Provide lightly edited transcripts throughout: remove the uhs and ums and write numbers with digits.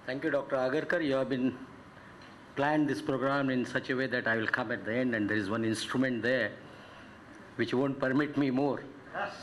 Thank you, Dr. Agarkar. You have been planned this program in such a way that I will come at the end, and there is one instrument there which won't permit me more.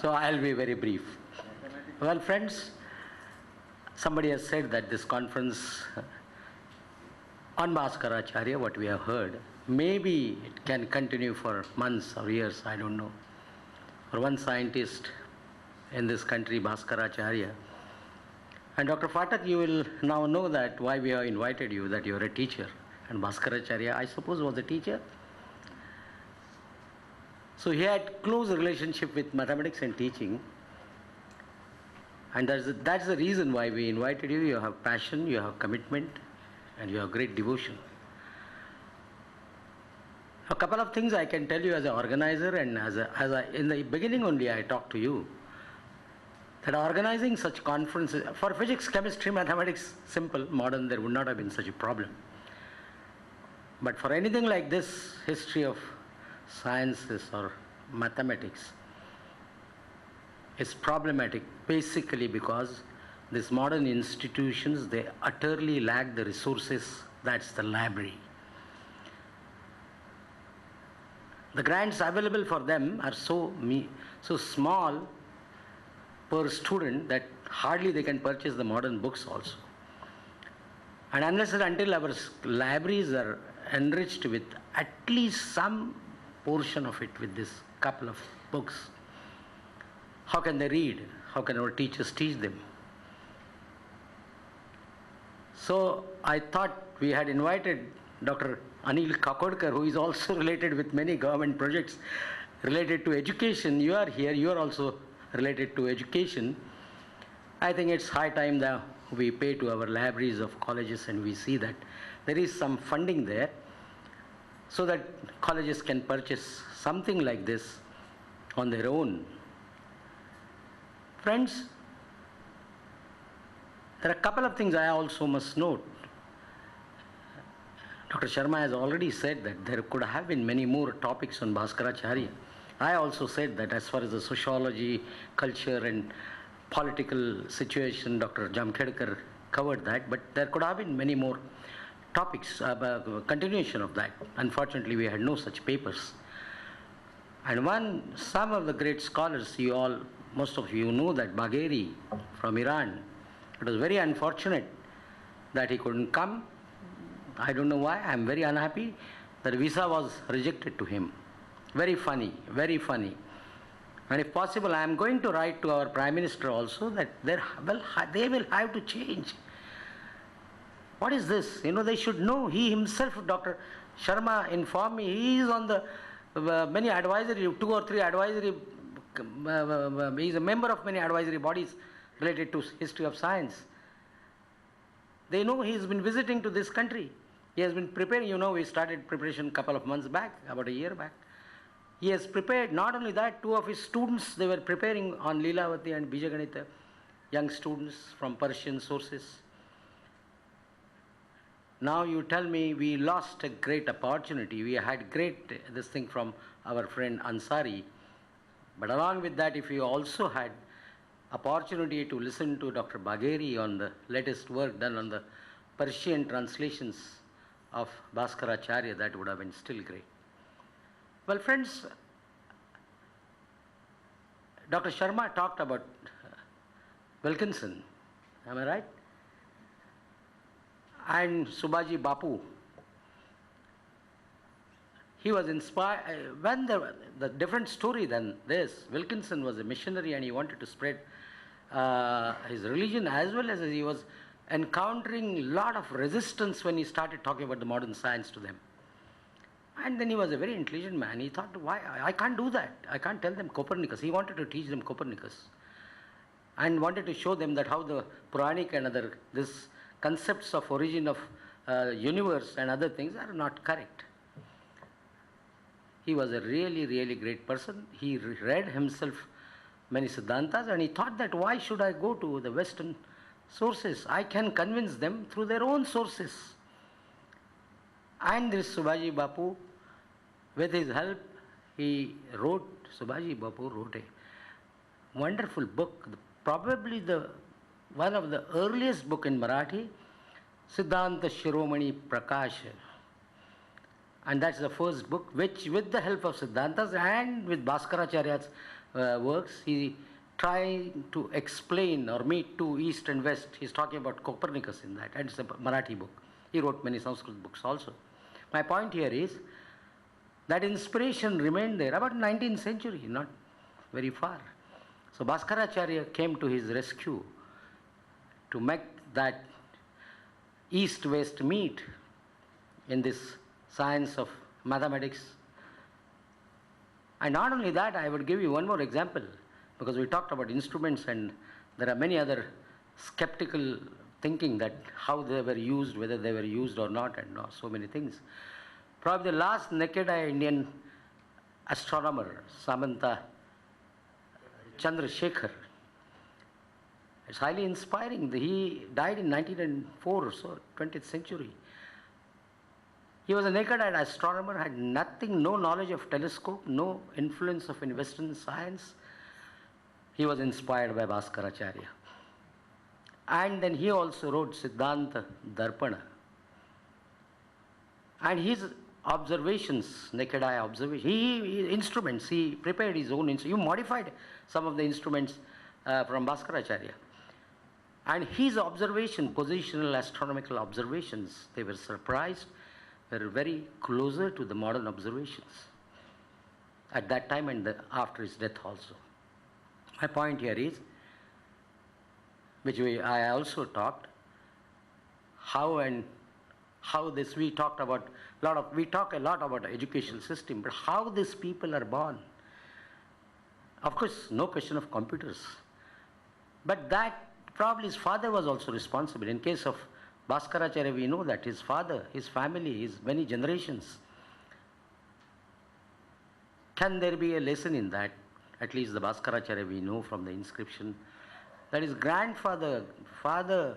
So I'll be very brief. Well, friends, somebody has said that this conference on Bhaskaracharya, what we have heard, maybe it can continue for months or years, I don't know. For one scientist in this country, Bhaskaracharya. And Dr. Phatak, you will now know that why we have invited you, that you are a teacher. And Bhaskaracharya, I suppose, was a teacher. So he had close relationship with mathematics and teaching. And that's the reason why we invited you. You have passion, you have commitment, and you have great devotion. A couple of things I can tell you as an organizer, and in the beginning only I talked to you, that organizing such conferences, for physics, chemistry, mathematics, simple, modern, there would not have been such a problem. But for anything like this, history of sciences or mathematics, is problematic basically because these modern institutions, they utterly lack the resources. That's the library. The grants available for them are so small per student that hardly they can purchase the modern books also. And unless and until our libraries are enriched with at least some portion of it with this couple of books, how can they read? How can our teachers teach them? So I thought we had invited Dr. Anil Kakodkar, who is also related with many government projects related to education. You are here, you are also related to education. I think it's high time that we pay to our libraries of colleges and we see that there is some funding there so that colleges can purchase something like this on their own. Friends, there are a couple of things I also must note. Dr. Sharma has already said that there could have been many more topics on Bhaskaracharya. I also said that as far as the sociology, culture and political situation, Dr. Jamkhedkar covered that, but there could have been many more topics, continuation of that. Unfortunately, we had no such papers. And some of the great scholars, most of you know that Bagheri from Iran, it was very unfortunate that he couldn't come. I don't know why. I'm very unhappy that visa was rejected to him. Very funny, very funny. And if possible, I am going to write to our Prime Minister also that they will have to change. What is this? They should know. He himself, Dr. Sharma informed me, he is on the many advisory, 2 or 3 advisory, he is a member of many advisory bodies related to history of science. They know he has been visiting to this country. He has been preparing, we started preparation a couple of months back, about a year back. He has prepared, not only that, 2 of his students, they were preparing on Leelavati and Bijaganita, young students from Persian sources. Now you tell me we lost a great opportunity. We had this thing from our friend Ansari. But along with that, if you also had opportunity to listen to Dr. Bagheri on the latest work done on the Persian translations of Bhaskaracharya, that would have been still great. Well, friends, Dr. Sharma talked about Wilkinson, am I right? And Subhaji Bapu. He was inspired, when the different story than this, Wilkinson was a missionary and he wanted to spread his religion as well as he was encountering a lot of resistance when he started talking about the modern science to them. And then he was a very intelligent man. He thought, why? I can't do that. I can't tell them Copernicus. He wanted to teach them Copernicus and wanted to show them that how the Puranic and this concepts of origin of universe and other things are not correct. He was a really, really great person. He read himself many Siddhantas and he thought that why should I go to the Western sources? I can convince them through their own sources. And this Subhaji Bapu, with his help, Subhaji Bapu wrote a wonderful book, probably one of the earliest book in Marathi, Siddhanta Shiromani Prakash. And that's the first book, which with the help of Siddhantas and with Bhaskaracharya's works, he tried to explain or meet two East and West. He's talking about Copernicus in that, and it's a Marathi book. He wrote many Sanskrit books also. My point here is that inspiration remained there about 19th century, not very far. So Bhaskaracharya came to his rescue to make that East-West meet in this science of mathematics. And not only that, I would give you one more example, because we talked about instruments and there are many other skeptical thinking that how they were used, whether they were used or not, and so many things. Probably the last naked eye Indian astronomer, Samanta Chandrasekhar, it's highly inspiring. He died in 1904 or so, 20th century. He was a naked-eyed astronomer, had nothing, no knowledge of telescope, no influence of Western science. He was inspired by Bhaskaracharya. And then he also wrote Siddhanta Darpana. And his observations, naked eye observations, instruments, he prepared his own instruments. He modified some of the instruments from Bhaskaracharya. And his observation, positional astronomical observations, they were surprised, were very closer to the modern observations at that time and after his death also. My point here is, which I also talked, we talk a lot about the educational system, but how these people are born. Of course, no question of computers, but that probably his father was also responsible. In case of Bhaskaracharya, we know that his father, his family, his many generations. Can there be a lesson in that? At least the Bhaskaracharya we know from the inscription, that his grandfather, father,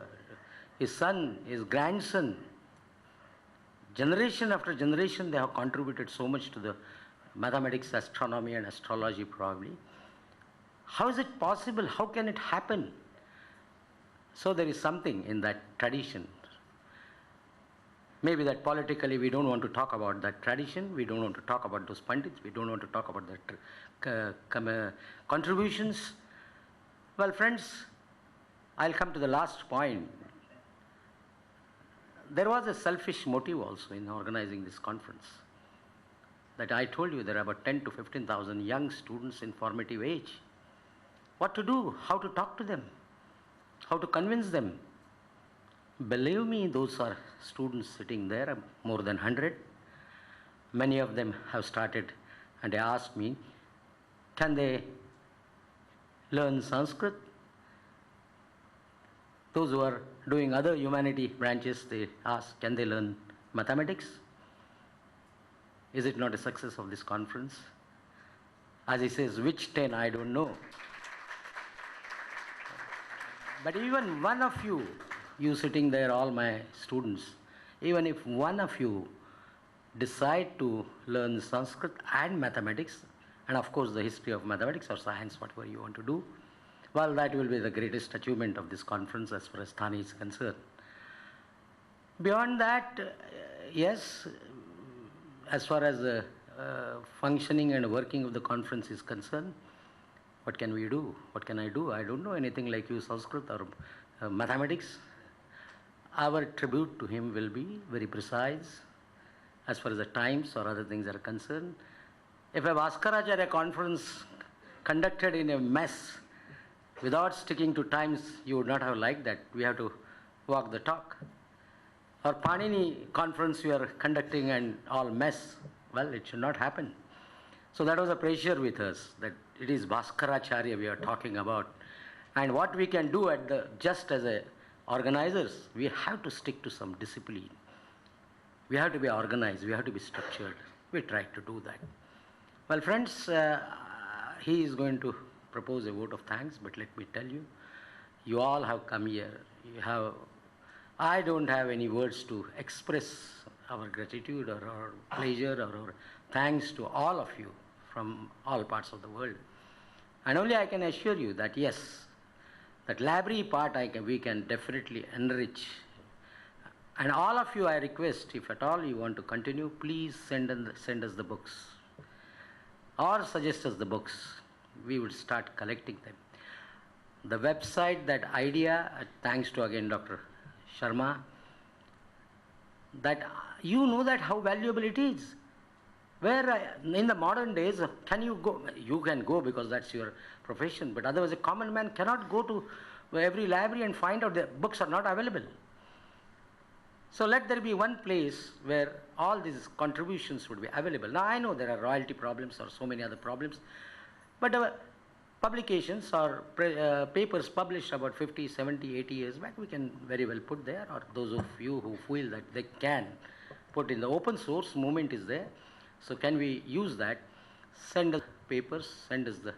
his son, his grandson, generation after generation, they have contributed so much to the mathematics, astronomy and astrology probably. How is it possible? How can it happen? So there is something in that tradition. Maybe that politically we don't want to talk about that tradition, we don't want to talk about those pandits, we don't want to talk about that contributions. Well, friends, I'll come to the last point. There was a selfish motive also in organizing this conference. That I told you there are about 10 to 15,000 young students in formative age. What to do? How to talk to them? How to convince them? Believe me, those are students sitting there, more than 100. Many of them have started and they asked me, can they learn Sanskrit? Those who are doing other humanity branches, they ask, can they learn mathematics? Is it not a success of this conference? As he says, which 10, I don't know. But even one of you sitting there, all my students, even if one of you decide to learn Sanskrit and mathematics, and of course the history of mathematics or science, whatever you want to do, well, that will be the greatest achievement of this conference as far as Thane is concerned. Beyond that, yes, as far as the functioning and working of the conference is concerned, what can we do? What can I do? I don't know anything like you, Sanskrit or mathematics. Our tribute to him will be very precise as far as the times or other things are concerned. If a Bhaskaracharya conference conducted in a mess without sticking to times, you would not have liked that. We have to walk the talk. Or Panini conference we are conducting and all mess, well, it should not happen. So that was a pressure with us, that it is Bhaskaracharya we are talking about. And what we can do just as organizers, we have to stick to some discipline. We have to be organized, we have to be structured. We tried to do that. Well, friends, he is going to propose a vote of thanks, but let me tell you, you all have come here. I don't have any words to express our gratitude or our pleasure or our thanks to all of you from all parts of the world. And only I can assure you that yes, that library part we can definitely enrich And all of you, I request, if at all you want to continue, please send us the books or suggest us the books. We would start collecting them. The website, that idea, thanks to again Dr. Sharma, that you know that how valuable it is. Where in the modern days, can you go? You can go because that's your profession, but otherwise a common man cannot go to every library and find out the books are not available. So let there be one place where all these contributions would be available. Now I know there are royalty problems or so many other problems, but publications or papers published about 50, 70, 80 years back, we can very well put there, or those of you who feel that they can put in the open source movement is there. So can we use that? Send us papers, send us the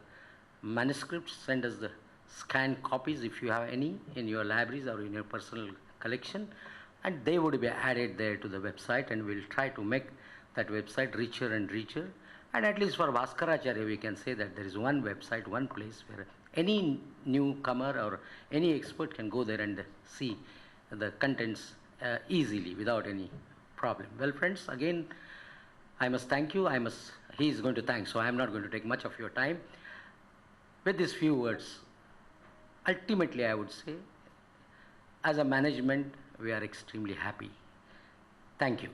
manuscripts, send us the scanned copies if you have any in your libraries or in your personal collection, and they would be added there to the website, and we'll try to make that website richer and richer. And at least for Bhaskaracharya, we can say that there is one website, one place where any newcomer or any expert can go there and see the contents easily without any problem. Well, friends, again, I must thank you. He is going to thank, so I am not going to take much of your time. With these few words, ultimately I would say, as a management, we are extremely happy. Thank you.